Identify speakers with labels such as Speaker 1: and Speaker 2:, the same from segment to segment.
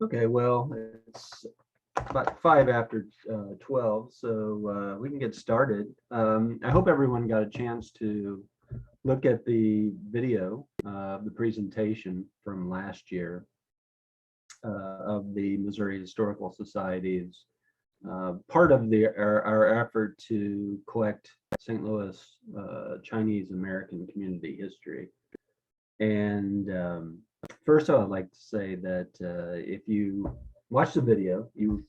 Speaker 1: Okay, well, it's about 5 after 12, so we can get started. I hope everyone got a chance to look at the video of the presentation from last year of the Missouri Historical Society's part of our effort to collect St. Louis Chinese American community history. And first, I would like to say that if you watched the video, you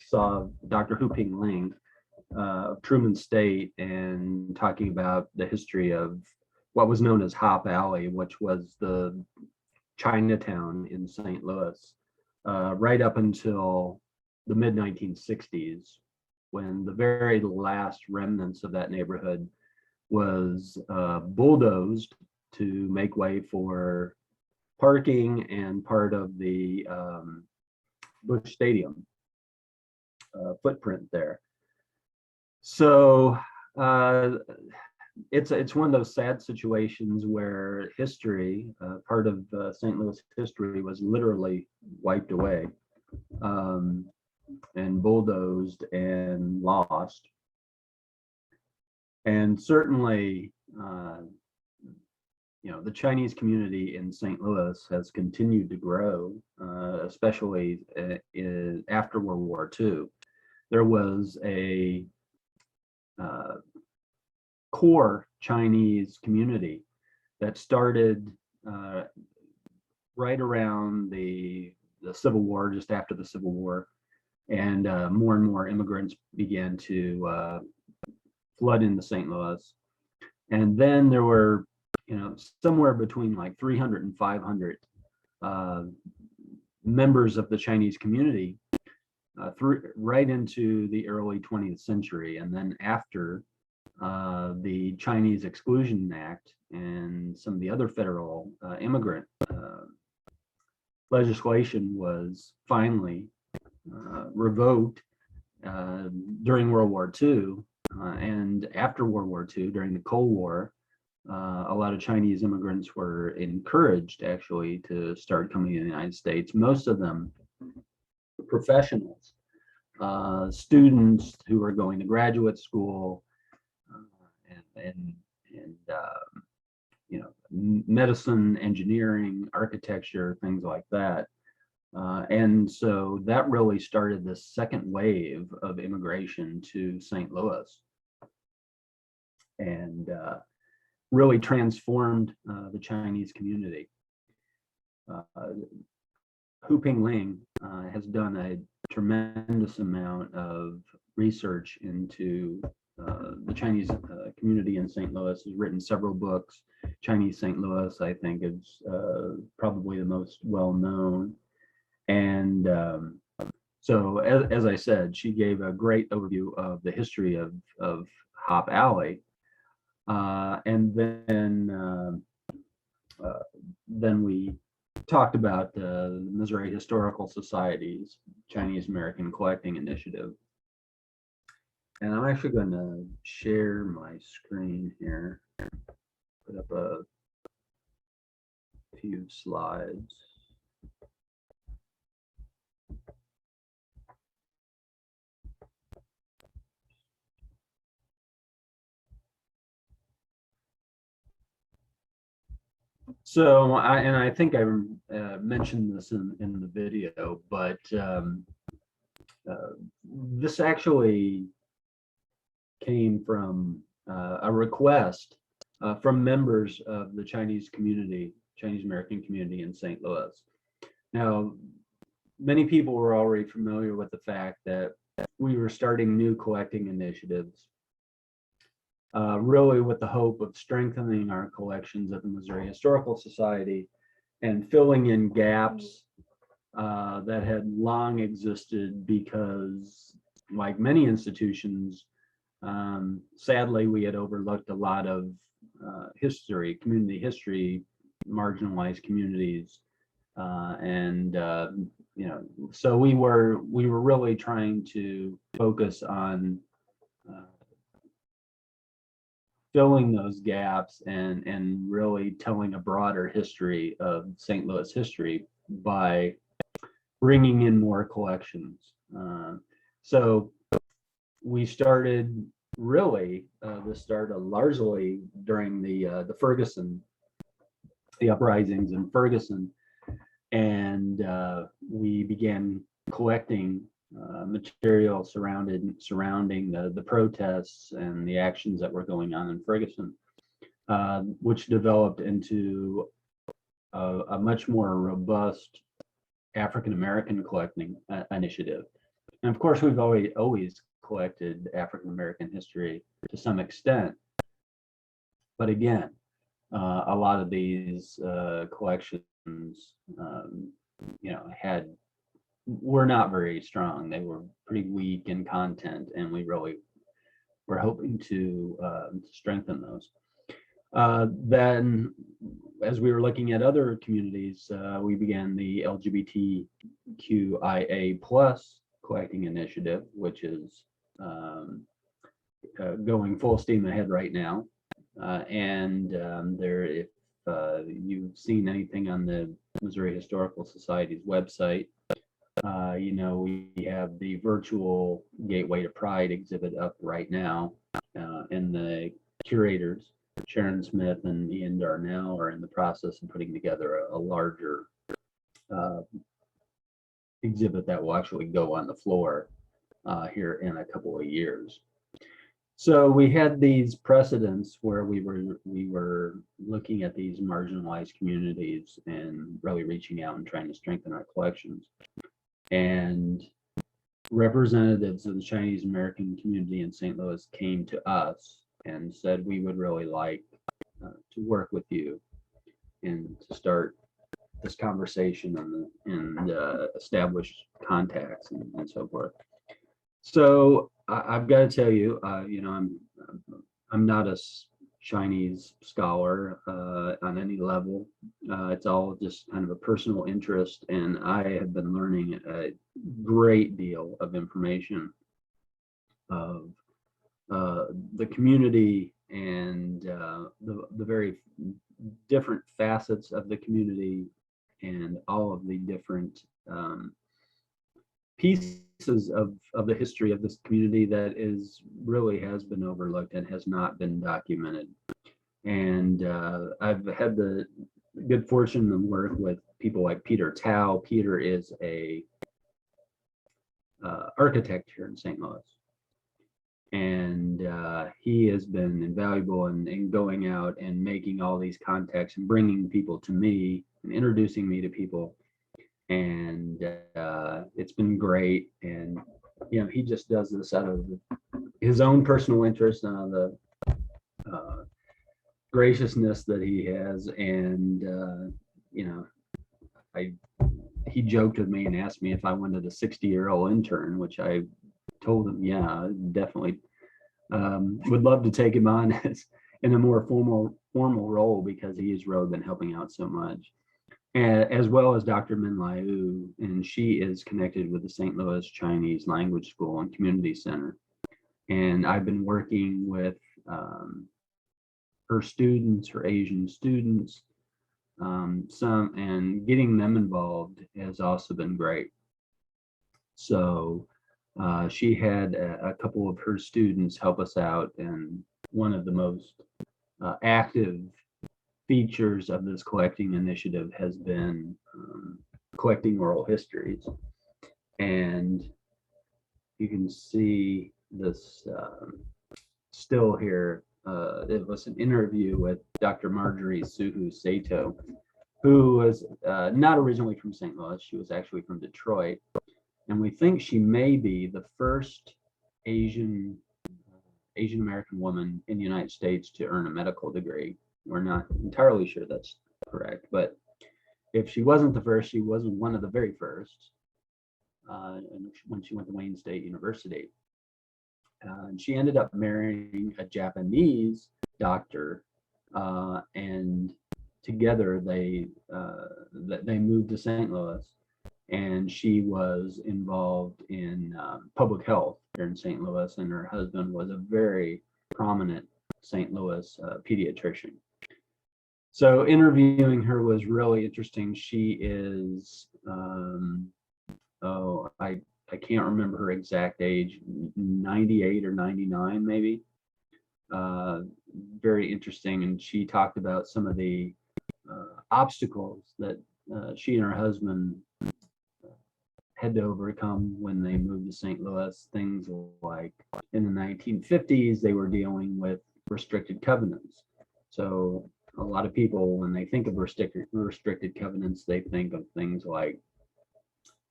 Speaker 1: saw Dr. Hu-Ping Ling of Truman State and talking about the history of what was known as Hop Alley, which was the Chinatown in St. Louis, right up until the mid 1960s, when the very last remnants of that neighborhood was bulldozed to make way for parking and part of the Busch Stadium footprint there. So it's one of those sad situations where history, part of St. Louis history, was literally wiped away and bulldozed and lost. And certainly, the Chinese community in St. Louis has continued to grow, especially after World War II. There was a core Chinese community that started right around the Civil War, just after the Civil War, and more immigrants began to flood into St. Louis. And then there were, somewhere between like 300 and 500 members of the Chinese community right into the early 20th century. And then after the Chinese Exclusion Act and some of the other federal immigrant legislation was finally revoked during World War II. And after World War II, during the Cold War, a lot of Chinese immigrants were encouraged actually to start coming to the United States. Most of them professionals, students who were going to graduate school, and medicine, engineering, architecture, things like that. And so that really started the second wave of immigration to St. Louis, and really transformed the Chinese community. Hu-Ping Ling has done a tremendous amount of research into the Chinese community in St. Louis. Has written several books. Chinese St. Louis, I think, is probably the most well-known. And so, as I said, she gave a great overview of the history of Hop Alley. And then we talked about the Missouri Historical Society's Chinese American Collecting Initiative. And I'm actually going to share my screen here, put up a few slides. So, I think I mentioned this in the video, but this actually came from a request from members of the Chinese community, Chinese American community in St. Louis. Now, many people were already familiar with the fact that we were starting new collecting initiatives, really with the hope of strengthening our collections at the Missouri Historical Society and filling in gaps that had long existed because, like many institutions, sadly, we had overlooked a lot of history, community history, marginalized communities, and so we were really trying to focus on filling those gaps and really telling a broader history of St. Louis history by bringing in more collections. So we started really, this started largely during the Ferguson, the uprisings in Ferguson, and we began collecting material surrounding the protests and the actions that were going on in Ferguson, which developed into a much more robust African American collecting initiative. And of course, we've always collected African American history to some extent, but again, a lot of these collections, were not very strong. They were pretty weak in content, and we really were hoping to strengthen those. Then, as we were looking at other communities, we began the LGBTQIA plus collecting initiative, which is going full steam ahead right now. If you've seen anything on the Missouri Historical Society's website, we have the virtual Gateway to Pride exhibit up right now, and the curators, Sharon Smith and Ian Darnell, are in the process of putting together a larger exhibit that will actually go on the floor here in a couple of years. So we had these precedents where we were looking at these marginalized communities and really reaching out and trying to strengthen our collections. And representatives of the Chinese American community in St. Louis came to us and said, we would really like to work with you and to start this conversation and establish contacts and so forth. So I've got to tell you, I'm not a Chinese scholar on any level. It's all just kind of a personal interest, and I have been learning a great deal of information of the community and the very different facets of the community and all of the different pieces of the history of this community that really has been overlooked and has not been documented. And I've had the good fortune to work with people like Peter Tao. Peter is a architect here in St. Louis. And he has been invaluable in going out and making all these contacts and bringing people to me and introducing me to people. And it's been great. And, he just does this out of his own personal interest and the graciousness that he has. And, he joked with me and asked me if I wanted a 60-year-old intern, which I told him, yeah, definitely would love to take him on in a more formal role, because he has really been helping out so much. As well as Dr. Min Liu, and she is connected with the St. Louis Chinese Language School and Community Center. And I've been working with her students, her Asian students, and getting them involved has also been great. So she had a couple of her students help us out, and one of the most active features of this collecting initiative has been collecting oral histories. And you can see this still here. It was an interview with Dr. Marjorie Suhu Sato, who was not originally from St. Louis. She was actually from Detroit. And we think she may be the first Asian American woman in the United States to earn a medical degree. We're not entirely sure that's correct, but if she wasn't the first, she was one of the very first when she went to Wayne State University. And she ended up marrying a Japanese doctor, and together they moved to St. Louis, and she was involved in public health here in St. Louis, and her husband was a very prominent St. Louis pediatrician. So interviewing her was really interesting. She is oh, I can't remember her exact age, 98 or 99 maybe. Very interesting, and she talked about some of the obstacles that she and her husband had to overcome when they moved to St. Louis. Things like in the 1950s, they were dealing with restricted covenants. So a lot of people, when they think of restricted covenants, they think of things like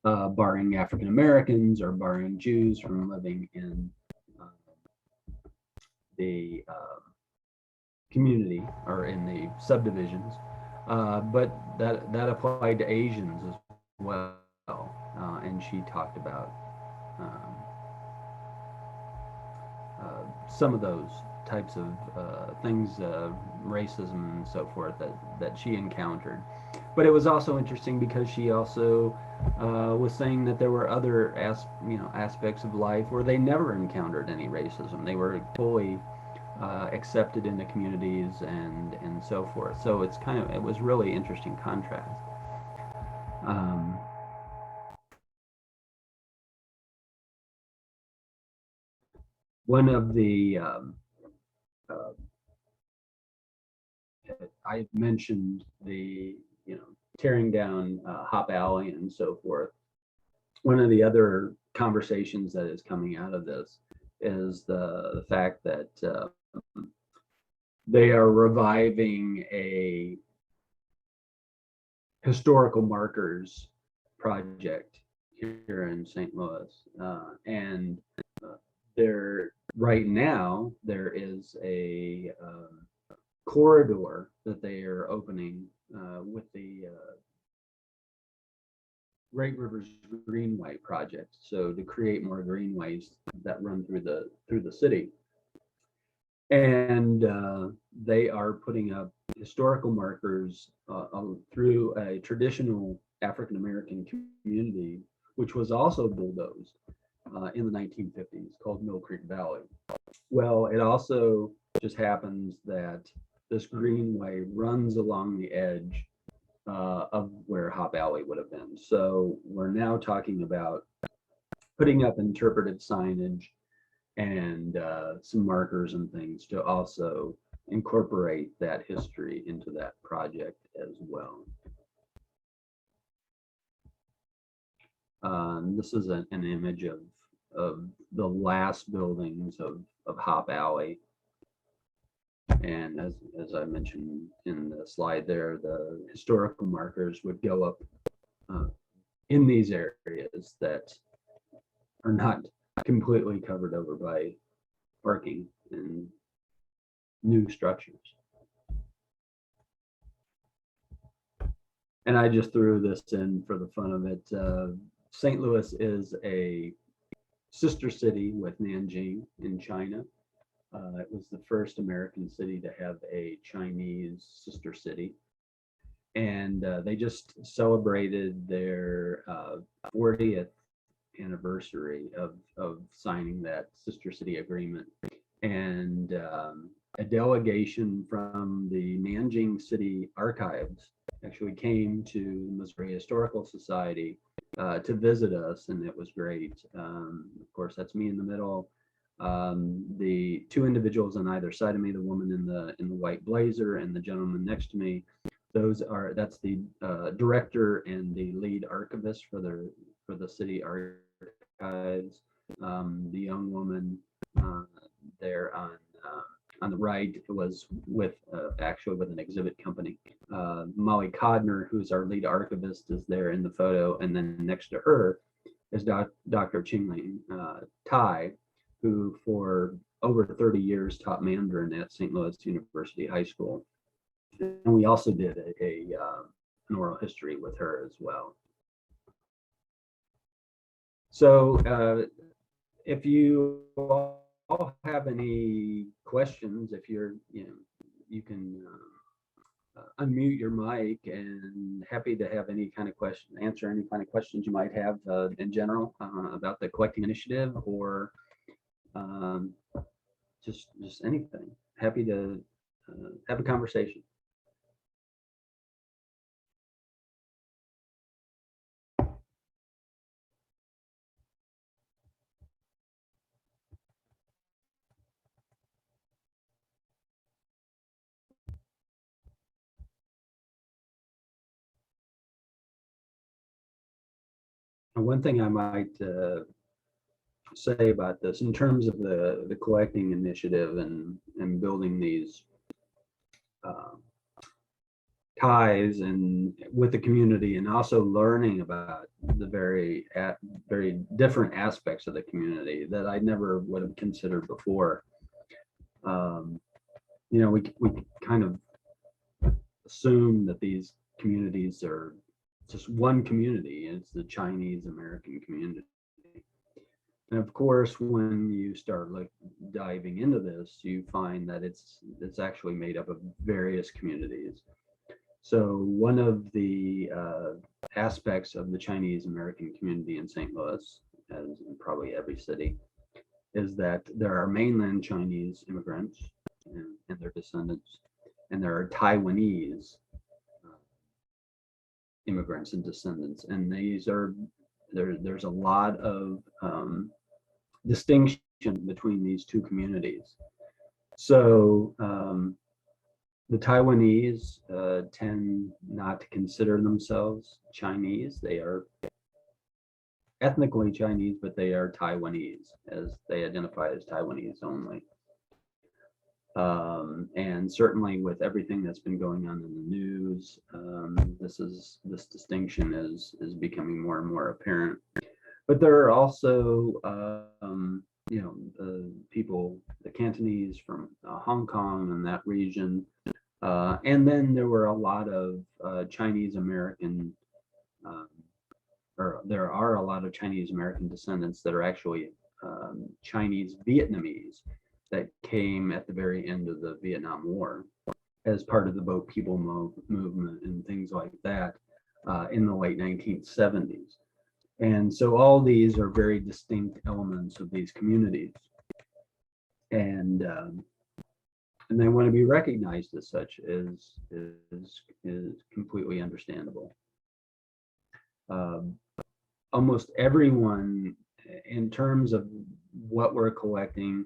Speaker 1: barring African Americans or barring Jews from living in the community or in the subdivisions, but that applied to Asians as well. And she talked about um, some of those types of things, racism and so forth that she encountered. But it was also interesting because she also was saying that there were other aspects of life where they never encountered any racism. They were fully accepted in the communities and so forth. So it was really interesting contrast. One of the I mentioned the tearing down Hop Alley and so forth. One of the other conversations that is coming out of this is the fact that they are reviving a historical markers project here in St. Louis, and there right now there is a corridor that they are opening with the Great Rivers Greenway project. So to create more greenways that run through the city, and they are putting up historical markers through a traditional African American community, which was also bulldozed in the 1950s, called Mill Creek Valley. Well, it also just happens that this greenway runs along the edge of where Hop Alley would have been. So we're now talking about putting up interpretive signage and some markers and things to also incorporate that history into that project as well. This is an image of the last buildings of Hop Alley. And as I mentioned in the slide there, the historical markers would go up in these areas that are not completely covered over by parking and new structures. And I just threw this in for the fun of it. St. Louis is a sister city with Nanjing in China. It was the first American city to have a Chinese sister city. And they just celebrated their 40th anniversary of signing that sister city agreement. And a delegation from the Nanjing City Archives actually came to the Missouri Historical Society to visit us, and it was great. Of course, that's me in the middle. The two individuals on either side of me, the woman in the white blazer and the gentleman next to me, that's the director and the lead archivist for the city archives. The young woman there on the right was actually with an exhibit company. Molly Codner, who's our lead archivist, is there in the photo, and then next to her is Dr. Chingling Tai, who for over 30 years taught Mandarin at St. Louis University High School. And we also did an oral history with her as well. So if you all have any questions, if you can unmute your mic, and happy to have any kind of question, answer any kind of questions you might have in general about the collecting initiative, or just anything. Happy to have a conversation. one thing I might say about this in terms of the collecting initiative and building these uh, ties and with the community, and also learning about the very different aspects of the community that I never would have considered before. Um, we kind of assume that these communities are just one community, and it's the Chinese American community. And of course, when you start like diving into this, you find that it's actually made up of various communities. So one of the aspects of the Chinese American community in St. Louis, as in probably every city, is that there are mainland Chinese immigrants and their descendants, and there are Taiwanese immigrants and descendants, and there's a lot of distinction between these two communities. So the Taiwanese tend not to consider themselves Chinese. They are ethnically Chinese, but they are Taiwanese, as they identify as Taiwanese only. And certainly with everything that's been going on in the news, this distinction is becoming more and more apparent. But there are also people, the Cantonese from Hong Kong and that region, and then there were a lot of Chinese American, or there are a lot of Chinese American descendants that are actually Chinese Vietnamese that came at the very end of the Vietnam War as part of the Boat People movement and things like that in the late 1970s. And so all these are very distinct elements of these communities. And they want to be recognized as such is completely understandable. Almost everyone, in terms of what we're collecting,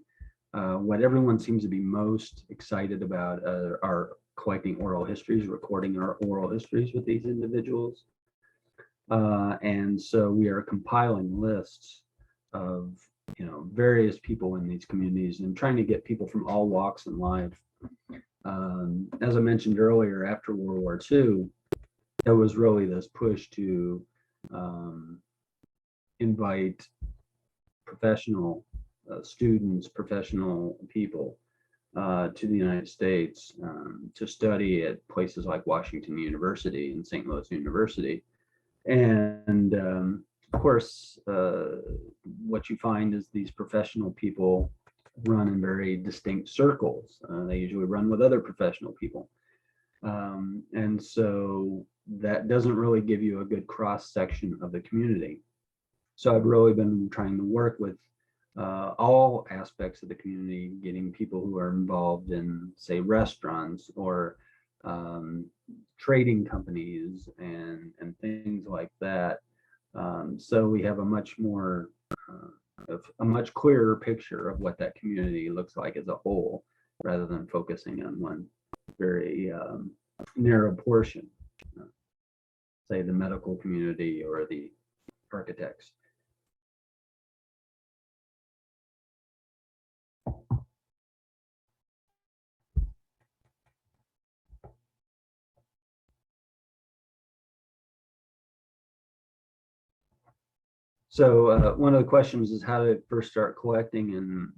Speaker 1: what everyone seems to be most excited about are collecting oral histories, recording our oral histories with these individuals. And so we are compiling lists of various people in these communities and trying to get people from all walks in life. As I mentioned earlier, after World War II, there was really this push to invite professional students, professional people to the United States to study at places like Washington University and St. Louis University. And of course, what you find is these professional people run in very distinct circles. They usually run with other professional people. And so that doesn't really give you a good cross section of the community. So I've really been trying to work with all aspects of the community, getting people who are involved in, say, restaurants or trading companies and things like that. So we have a much more, a much clearer picture of what that community looks like as a whole, rather than focusing on one very narrow portion, say the medical community or the architects. So one of the questions is how to first start collecting, and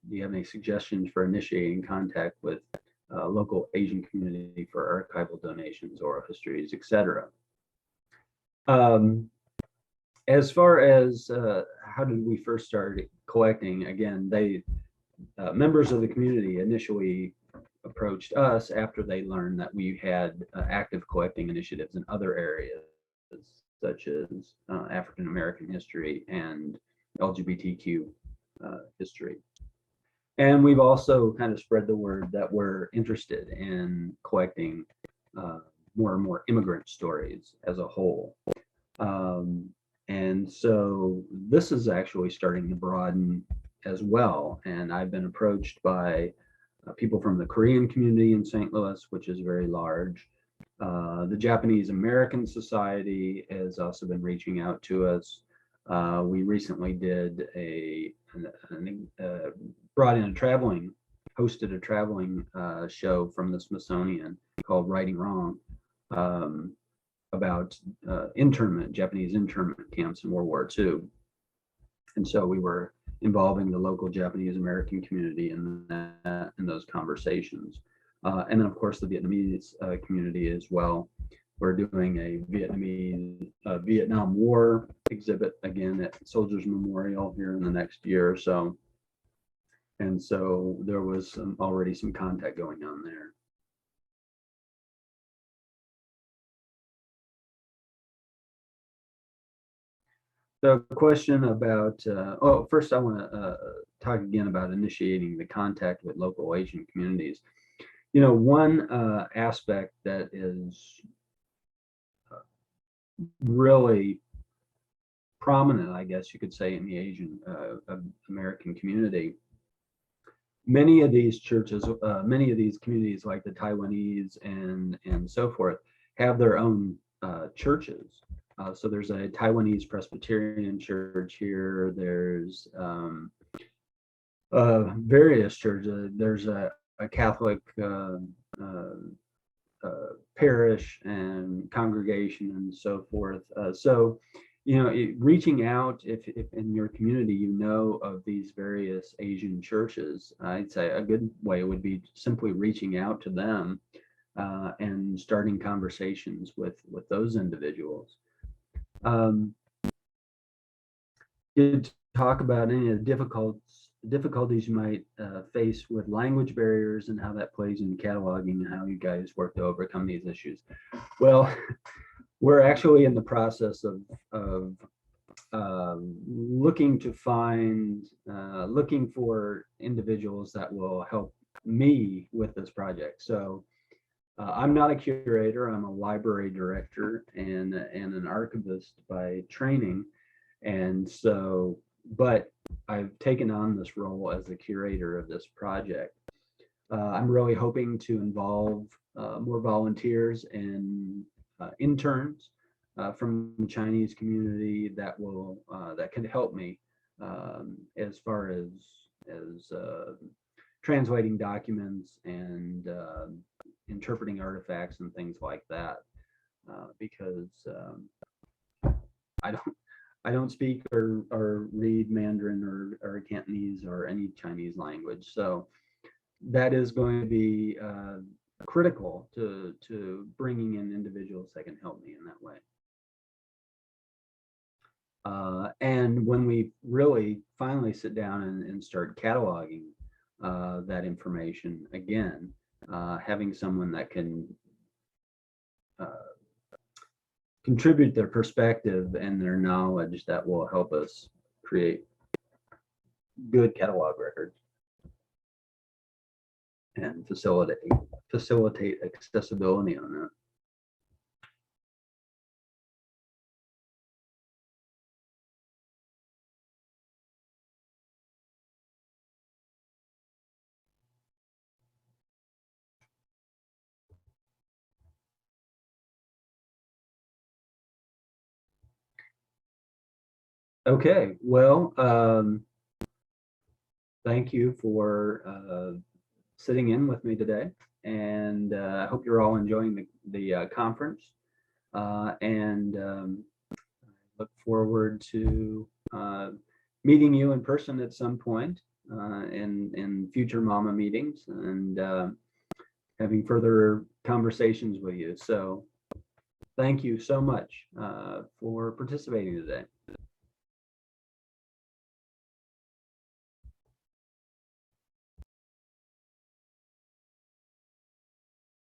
Speaker 1: do you have any suggestions for initiating contact with local Asian community for archival donations, oral histories, etc. As far as how did we first start collecting, again, members of the community initially approached us after they learned that we had active collecting initiatives in other areas, such as African American history and LGBTQ history. And we've also kind of spread the word that we're interested in collecting more and more immigrant stories as a whole. And so this is actually starting to broaden as well. And I've been approached by people from the Korean community in St. Louis, which is very large. The Japanese American Society has also been reaching out to us. We recently did brought in a hosted a traveling show from the Smithsonian called Righting Wrong, about Japanese internment camps in World War II. And so we were involving the local Japanese American community in those conversations. And then, of course, the Vietnamese community as well. We're doing a Vietnam War exhibit again at Soldiers Memorial here in the next year or so. And so there was already some contact going on there. The question about, first I want to talk again about initiating the contact with local Asian communities. You know, one aspect that is really prominent, I guess you could say, in the Asian American community, many of these churches, many of these communities like the Taiwanese and so forth have their own churches. So there's a Taiwanese Presbyterian church here. There's various churches. There's a Catholic parish and congregation and so forth. So, you know, reaching out, if in your community you know of these various Asian churches, I'd say a good way would be simply reaching out to them and starting conversations with those individuals. Did talk about any of the difficulties you might face with language barriers and how that plays in cataloging and how you guys work to overcome these issues. Well, we're actually in the process of looking for individuals that will help me with this project. So I'm not a curator, I'm a library director and an archivist by training. And so, but I've taken on this role as the curator of this project. I'm really hoping to involve more volunteers and interns from the Chinese community that can help me as far as translating documents and interpreting artifacts and things like that, because I don't speak or read Mandarin or Cantonese or any Chinese language. So that is going to be critical to bringing in individuals that can help me in that way. And when we really finally sit down and start cataloging that information again, having someone that can contribute their perspective and their knowledge that will help us create good catalog records and facilitate accessibility on that. Okay, well, thank you for sitting in with me today, and I hope you're all enjoying the conference, and look forward to meeting you in person at some point in future MAMA meetings and having further conversations with you. So thank you so much for participating today.